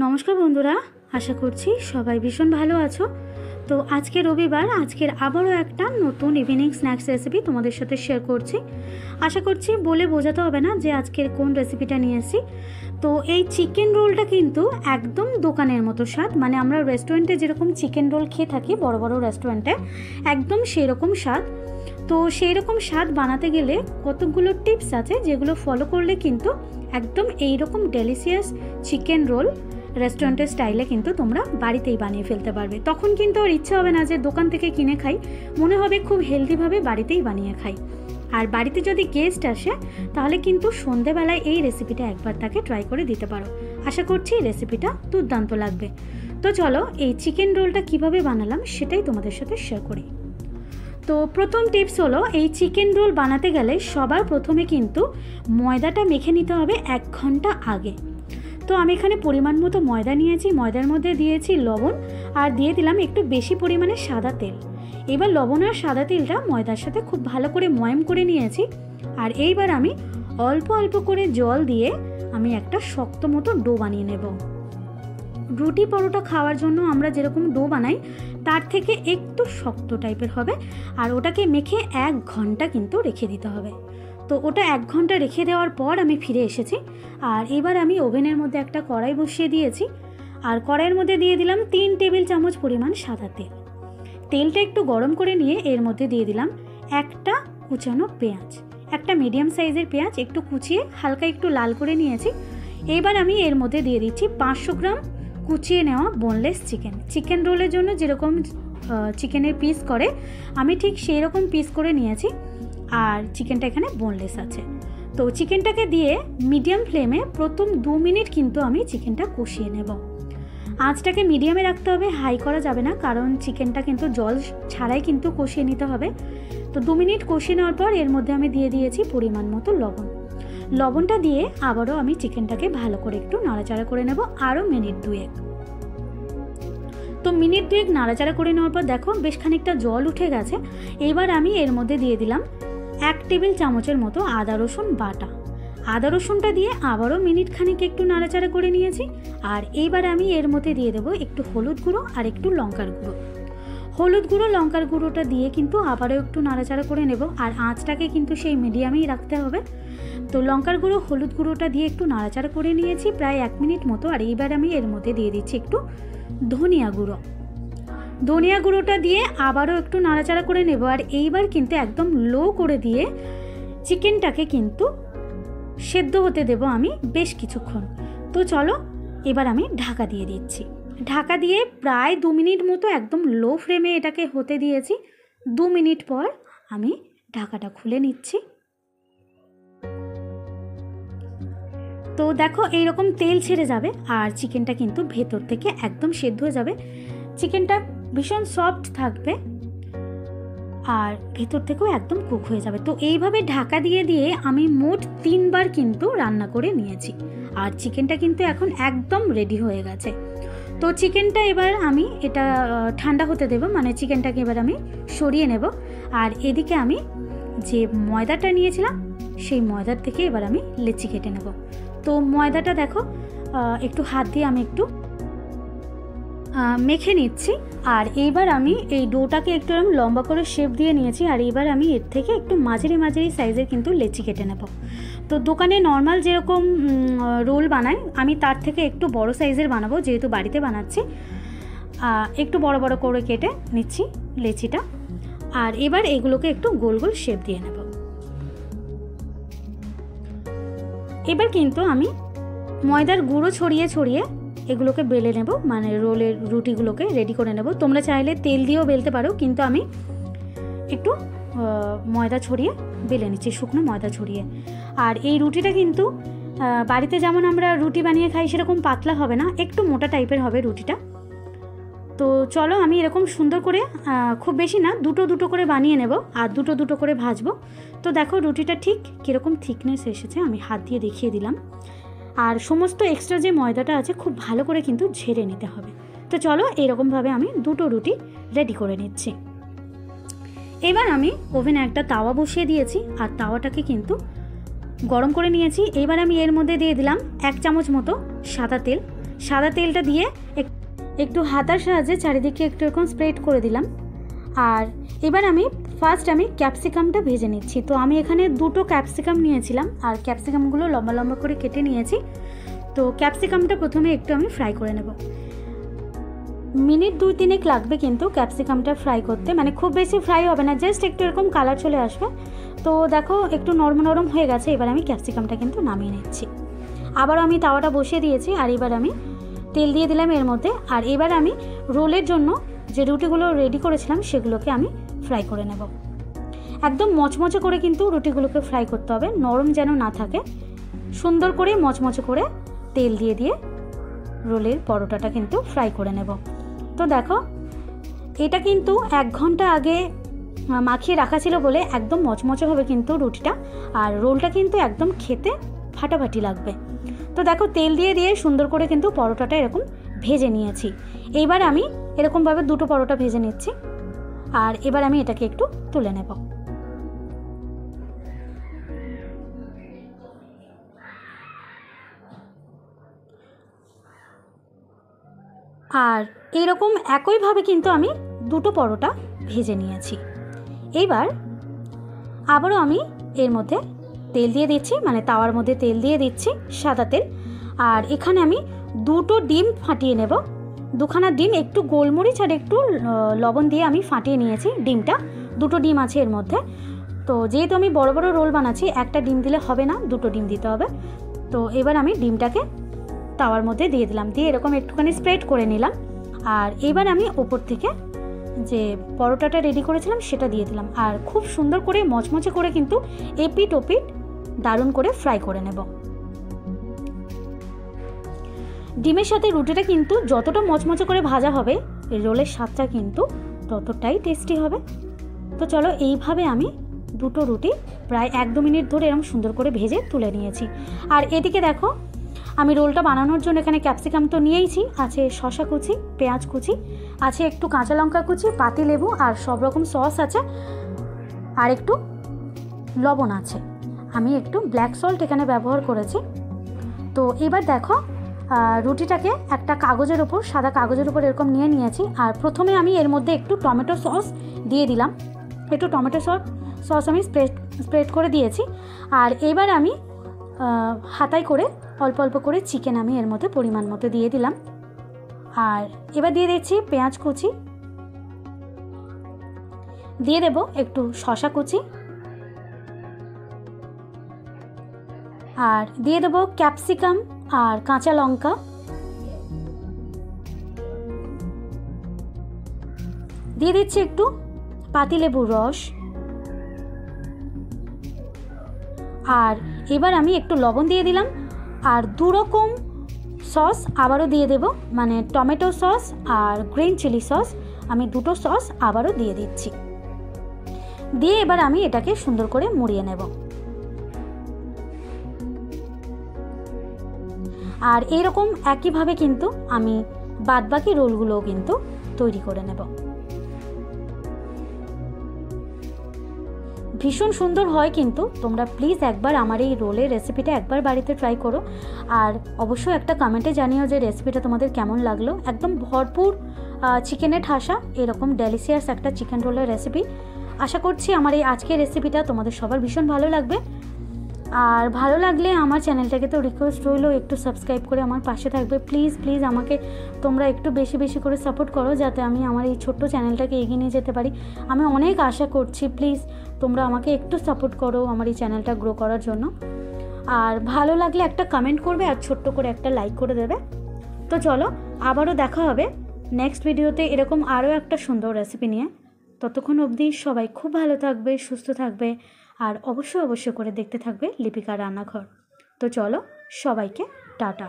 নমস্কার বন্ধুরা, আশা করছি সবাই ভীষণ ভালো আছো। তো আজকে রবিবার, আজকের আবারও একটা নতুন ইভিনিং স্ন্যাক্স রেসিপি তোমাদের সাথে শেয়ার করছি। আশা করছি বলে বোঝাতে হবে না যে আজকের কোন রেসিপিটা নিয়ে এসেছি। তো এই চিকেন রোলটা কিন্তু একদম দোকানের মতো স্বাদ, মানে আমরা রেস্টুরেন্টে যেরকম চিকেন রোল খেয়ে থাকি বড় বড় রেস্টুরেন্টে, একদম সেই রকম স্বাদ। তো সেই রকম স্বাদ বানাতে গেলে কতগুলো টিপস আছে যেগুলো ফলো করলে কিন্তু একদম এই রকম ডেলিশিয়াস চিকেন রোল রেস্টুরেন্টের স্টাইলে কিন্তু তোমরা বাড়িতেই বানিয়ে ফেলতে পারবে। তখন কিন্তু আর ইচ্ছা হবে না যে দোকান থেকে কিনে খাই, মনে হবে খুব হেলদিভাবে বাড়িতেই বানিয়ে খাই। আর বাড়িতে যদি গেস্ট আসে তাহলে কিন্তু সন্ধেবেলায় এই রেসিপিটা একবার তাকে ট্রাই করে দিতে পারো। আশা করছি এই রেসিপিটা দুর্দান্ত লাগবে। তো চলো এই চিকেন রোলটা কিভাবে বানালাম সেটাই তোমাদের সাথে শেয়ার করি। তো প্রথম টিপস হলো, এই চিকেন রোল বানাতে গেলে সবার প্রথমে কিন্তু ময়দাটা মেখে নিতে হবে 1 ঘন্টা আগে। তো আমি এখানে পরিমাণ মতো ময়দা নিয়েছি, ময়দার মধ্যে দিয়েছি লবণ আর দিয়ে দিলাম একটু বেশি পরিমাণে সাদা তেল। এবার লবণ আর সাদা তেলটা ময়দার সাথে খুব ভালো করে ময়াম করে নিয়েছি। আর এইবার আমি অল্প অল্প করে জল দিয়ে আমি একটা শক্ত মতো ডো বানিয়ে নেব। রুটি পরোটা খাওয়ার জন্য আমরা যেরকম ডো বানাই তার থেকে একটু শক্ত টাইপের হবে। আর ওটাকে মেখে 1 ঘন্টা কিন্তু রেখে দিতে হবে। তো ওটা 1 ঘন্টা রেখে দেওয়ার পর আমি ফিরে এসেছি। আর এবার আমি ওভেনের মধ্যে একটা কড়াই বসিয়ে দিয়েছি। আর কড়াইয়ের মধ্যে দিয়ে দিলাম 3 টেবিল চামচ পরিমাণ সাদা তেল। তেলটা একটু গরম করে নিয়ে এর মধ্যে দিয়ে দিলাম একটা কুচানো পেঁয়াজ, একটা মিডিয়াম সাইজের পেঁয়াজ একটু কুচিয়ে হালকা একটু লাল করে নিয়েছি। এবার আমি এর মধ্যে দিয়ে দিচ্ছি 500 গ্রাম কুচিয়ে নেওয়া বোনলেস চিকেন। চিকেন রোলের জন্য যেরকম চিকেনের পিস করে আমি ঠিক সেই রকম পিস করে নিয়েছি। আর চিকেনটা এখানে বোনলেস আছে। তো চিকেনটাকে দিয়ে মিডিয়াম ফ্লেমে প্রথম 2 মিনিট কিন্তু আমি চিকেনটা কষিয়ে নেব। আঁচটাকে মিডিয়ামে রাখতে হবে, হাই করা যাবে না, কারণ চিকেনটা কিন্তু জল ছাড়াই কিন্তু কষিয়ে নিতে হবে। তো 2 মিনিট কষিয়ে নেওয়ার পর এর মধ্যে আমি দিয়ে দিয়েছি পরিমাণ মতো লবণ। লবণটা দিয়ে আবারও আমি চিকেনটাকে ভালো করে একটু নাড়াচাড়া করে নেব আরও মিনিট 2। তো মিনিট 2 নাড়াচাড়া করে নেওয়ার পর দেখো বেশ খানিকটা জল উঠে গেছে। এবার আমি এর মধ্যে দিয়ে দিলাম 1 টেবিল চামচের মতো আদা রসুন বাটা। আদা রসুনটা দিয়ে আবারও মিনিট খানিক একটু নাড়াচাড়া করে নিয়েছি। আর এইবার আমি এর মধ্যে দিয়ে দেবো একটু হলুদ গুঁড়ো আর একটু লঙ্কার গুঁড়ো। হলুদ গুঁড়ো লঙ্কার গুঁড়োটা দিয়ে কিন্তু আবারও একটু নাড়াচাড়া করে নেব। আর আঁচটাকে কিন্তু সেই মিডিয়ামেই রাখতে হবে। তো লঙ্কার গুঁড়ো হলুদ গুঁড়োটা দিয়ে একটু নাড়াচাড়া করে নিয়েছি প্রায় 1 মিনিট মতো। আর এইবার আমি এর মধ্যে দিয়ে দিচ্ছি একটু ধনিয়া গুঁড়ো। ধনিয়া গুঁড়োটা দিয়ে আবারও একটু নাড়াচাড়া করে নেব। আর এইবার কিন্তু একদম লো করে দিয়ে চিকেনটাকে কিন্তু সেদ্ধ হতে দেব আমি বেশ কিছুক্ষণ। তো চলো এবার আমি ঢাকা দিয়ে দিচ্ছি। ঢাকা দিয়ে প্রায় 2 মিনিট মতো একদম লো ফ্লেমে এটাকে হতে দিয়েছি। 2 মিনিট পর আমি ঢাকাটা খুলে নিচ্ছি। তো দেখো এইরকম তেল ছেড়ে যাবে আর চিকেনটা কিন্তু ভেতর থেকে একদম সেদ্ধ হয়ে যাবে। চিকেনটা ভীষণ সফট থাকবে আর ভেতর থেকেও একদম কুক হয়ে যাবে। তো এইভাবে ঢাকা দিয়ে দিয়ে আমি মোট 3 বার কিন্তু রান্না করে নিয়েছি। আর চিকেনটা কিন্তু এখন একদম রেডি হয়ে গেছে। তো চিকেনটা এবার আমি এটা ঠান্ডা হতে দেব, মানে চিকেনটাকে এবার আমি সরিয়ে নেব। আর এদিকে আমি যে ময়দাটা নিয়েছিলাম সেই ময়দার থেকে এবার আমি লেচি কেটে নেব। তো ময়দাটা দেখো একটু হাত দিয়ে আমি একটু মেখে নিচ্ছি। আর এইবার আমি এই ডোটাকে একটু আমি লম্বা করে শেপ দিয়ে নিয়েছি। আর এইবার আমি এর থেকে একটু মাঝারি মাঝারি সাইজের কিন্তু লেচি কেটে নেব। তো দোকানে নর্মাল যেরকম রোল বানায় আমি তার থেকে একটু বড় সাইজের বানাবো, যেহেতু বাড়িতে বানাচ্ছি। একটু বড় বড় করে কেটে নিচ্ছি লেচিটা। আর এবার এগুলোকে একটু গোল গোল শেপ দিয়ে নেব। এবার কিন্তু আমি ময়দার গুঁড়ো ছড়িয়ে ছড়িয়ে এগুলোকে বেলে নেব, মানে রোলের রুটিগুলোকে রেডি করে নেব। তোমরা চাইলে তেল দিয়েও বেলতে পারো, কিন্তু আমি একটু ময়দা ছড়িয়ে বেলে নিচ্ছি, শুকনো ময়দা ছড়িয়ে। আর এই রুটিটা কিন্তু বাড়িতে যেমন আমরা রুটি বানিয়ে খাই সেরকম পাতলা হবে না, একটু মোটা টাইপের হবে রুটিটা। তো চলো আমি এরকম সুন্দর করে খুব বেশি না, দুটো দুটো করে বানিয়ে নেব আর দুটো দুটো করে ভাজবো। তো দেখো রুটিটা ঠিক কীরকম থিকনেস এসেছে, আমি হাত দিয়ে দেখিয়ে দিলাম। আর সমস্ত এক্সট্রা যে ময়দাটা আছে খুব ভালো করে কিন্তু ঝেড়ে নিতে হবে। তো চলো এরকমভাবে আমি দুটো রুটি রেডি করে নিচ্ছি। এবার আমি ওভেনে একটা তাওয়া বসিয়ে দিয়েছি আর তাওয়াটাকে কিন্তু গরম করে নিয়েছি। এবার আমি এর মধ্যে দিয়ে দিলাম 1 চামচ মতো সাদা তেল। সাদা তেলটা দিয়ে একটু হাতার সাহায্যে চারিদিকে একটু এরকম স্প্রেড করে দিলাম। আর এবার আমি ফার্স্ট ক্যাপসিকামটা ভেজে নিচ্ছি। তো আমি এখানে 2টো ক্যাপসিকাম নিয়েছিলাম আর ক্যাপসিকামগুলো লম্বা লম্বা করে কেটে নিয়েছি। তো ক্যাপসিকামটা প্রথমে একটু আমি ফ্রাই করে নেব। মিনিট 2-3 লাগবে কিন্তু ক্যাপসিকামটা ফ্রাই করতে, মানে খুব বেশি ফ্রাই হবে না, জাস্ট একটু এরকম কালার চলে আসবে। তো দেখো একটু নরম নরম হয়ে গেছে। এবার আমি ক্যাপসিকামটা কিন্তু নামিয়ে নিচ্ছি। আবারও আমি তাওয়াটা বসিয়ে দিয়েছি আর এবার আমি তেল দিয়ে দিলাম এর মধ্যে। আর এবার আমি রোলের জন্য যে রুটিগুলো রেডি করেছিলাম সেগুলোকে আমি ফ্রাই করে নেব। একদম মচমচে করে কিন্তু রুটিগুলোকে ফ্রাই করতে হবে, নরম যেন না থাকে। সুন্দর করে মচমচে করে তেল দিয়ে দিয়ে রোলের পরোটাটা কিন্তু ফ্রাই করে নেব। তো দেখো এটা কিন্তু 1 ঘন্টা আগে মাখিয়ে রাখা ছিল বলে একদম মচমচে হবে কিন্তু রুটিটা, আর রোলটা কিন্তু একদম খেতে ফাটাফাটি লাগবে। তো দেখো তেল দিয়ে দিয়ে সুন্দর করে কিন্তু পরোটাটা এরকম ভেজে নিয়েছি। এইবার আমি এরকমভাবে 2টো পরোটা ভেজে নিচ্ছি আর এবার আমি এটাকে একটু তুলে নেব। আর এইরকম একইভাবে কিন্তু আমি 2টো পরোটা ভেজে নিয়েছি। এইবার আবারও আমি এর মধ্যে তেল দিয়ে দিচ্ছি, মানে তাওয়ার মধ্যে তেল দিয়ে দিচ্ছি, সাদা তেল। আর এখানে আমি 2টো ডিম ফাটিয়ে নেব। 2খানা ডিম একটু গোলমরিচ আর একটু লবণ দিয়ে আমি ফাটিয়ে নিয়েছি ডিমটা। 2টো ডিম আছে এর মধ্যে। তো যেহেতু আমি বড় বড় রোল বানাচ্ছি, একটা ডিম দিলে হবে না, 2টো ডিম দিতে হবে। তো এবার আমি ডিমটাকে তাওয়ার মধ্যে দিয়ে দিলাম, দিয়ে এরকম একটুখানি স্প্রেড করে নিলাম। আর এবার আমি ওপর থেকে যে পরোটাটা রেডি করেছিলাম সেটা দিয়ে দিলাম। আর খুব সুন্দর করে মচমচে করে কিন্তু এপিট ওপিট দারুণ করে ফ্রাই করে নেব। ডিমের সাথে রুটিটা কিন্তু যতটা মচমচে করে ভাজা হবে, রোলের স্বাদটা কিন্তু ততটাই টেস্টি হবে। তো চলো এইভাবে আমি 2টো রুটি প্রায় 1-2 মিনিট ধরে এরকম সুন্দর করে ভেজে তুলে নিয়েছি। আর এদিকে দেখো আমি রোলটা বানানোর জন্য এখানে ক্যাপসিকাম তো নিয়েইছি, আছে শসা কুচি, পেঁয়াজ কুচি, আছে একটু কাঁচা লঙ্কা কুচি, পাতিলেবু আর সব রকম সস আছে, আর একটু লবণ আছে। আমি একটু ব্ল্যাক সল্ট এখানে ব্যবহার করেছি। তো এবার দেখো রুটিটাকে একটা কাগজের ওপর, সাদা কাগজের ওপর এরকম নিয়ে নিয়েছি। আর প্রথমে আমি এর মধ্যে একটু টমেটো সস দিয়ে দিলাম, একটু টমেটো সস আমি স্প্রেড করে দিয়েছি। আর এবার আমি হাতায় করে অল্প অল্প করে চিকেন আমি এর মধ্যে পরিমাণ মতো দিয়ে দিলাম। আর এবার দিয়ে দিচ্ছি পেঁয়াজ কুচি, দিয়ে দেব একটু শসা কুচি, আর দিয়ে দেব ক্যাপসিকাম আর কাঁচা লঙ্কা, দিয়ে দিচ্ছি একটু পাতিলেবুর রস। আর এবার আমি একটু লবণ দিয়ে দিলাম। আর 2 রকম সস আবারও দিয়ে দেব, মানে টমেটো সস আর গ্রিন চিলি সস, আমি 2টো সস আবারও দিয়ে দিচ্ছি। দিয়ে এবার আমি এটাকে সুন্দর করে মুড়িয়ে নেব। আর এইরকম একইভাবে কিন্তু আমি বাদবাকি রোলগুলোও কিন্তু তৈরি করে নেব। ভীষণ সুন্দর হয় কিন্তু, তোমরা প্লিজ একবার আমার এই রোলের রেসিপিটা একবার বাড়িতে ট্রাই করো। আর অবশ্যই একটা কমেন্টে জানিও যে রেসিপিটা তোমাদের কেমন লাগলো। একদম ভরপুর চিকেনে ঠাসা এরকম ডেলিশিয়াস একটা চিকেন রোলের রেসিপি। আশা করছি আমার এই আজকের রেসিপিটা তোমাদের সবার ভীষণ ভালো লাগবে। আর ভালো লাগলে আমার চ্যানেলটাকে তো রিকোয়েস্ট রইলো একটু সাবস্ক্রাইব করে আমার পাশে থাকবে। প্লিজ প্লিজ আমাকে তোমরা একটু বেশি বেশি করে সাপোর্ট করো, যাতে আমি আমার এই ছোট্ট চ্যানেলটাকে এগিয়ে নিয়ে যেতে পারি। আমি অনেক আশা করছি, প্লিজ তোমরা আমাকে একটু সাপোর্ট করো আমার এই চ্যানেলটা গ্রো করার জন্য। আর ভালো লাগলে একটা কমেন্ট করবে আর ছোট্ট করে একটা লাইক করে দেবে। তো চলো আবারও দেখা হবে নেক্সট ভিডিওতে এরকম আরও একটা সুন্দর রেসিপি নিয়ে। ততক্ষণ অবধি সবাই খুব ভালো থাকবে, সুস্থ থাকবে, আর অবশ্যই করে দেখতে থাকবে লিপিকা রান্নাঘর। তো চলো সবাইকে টাটা।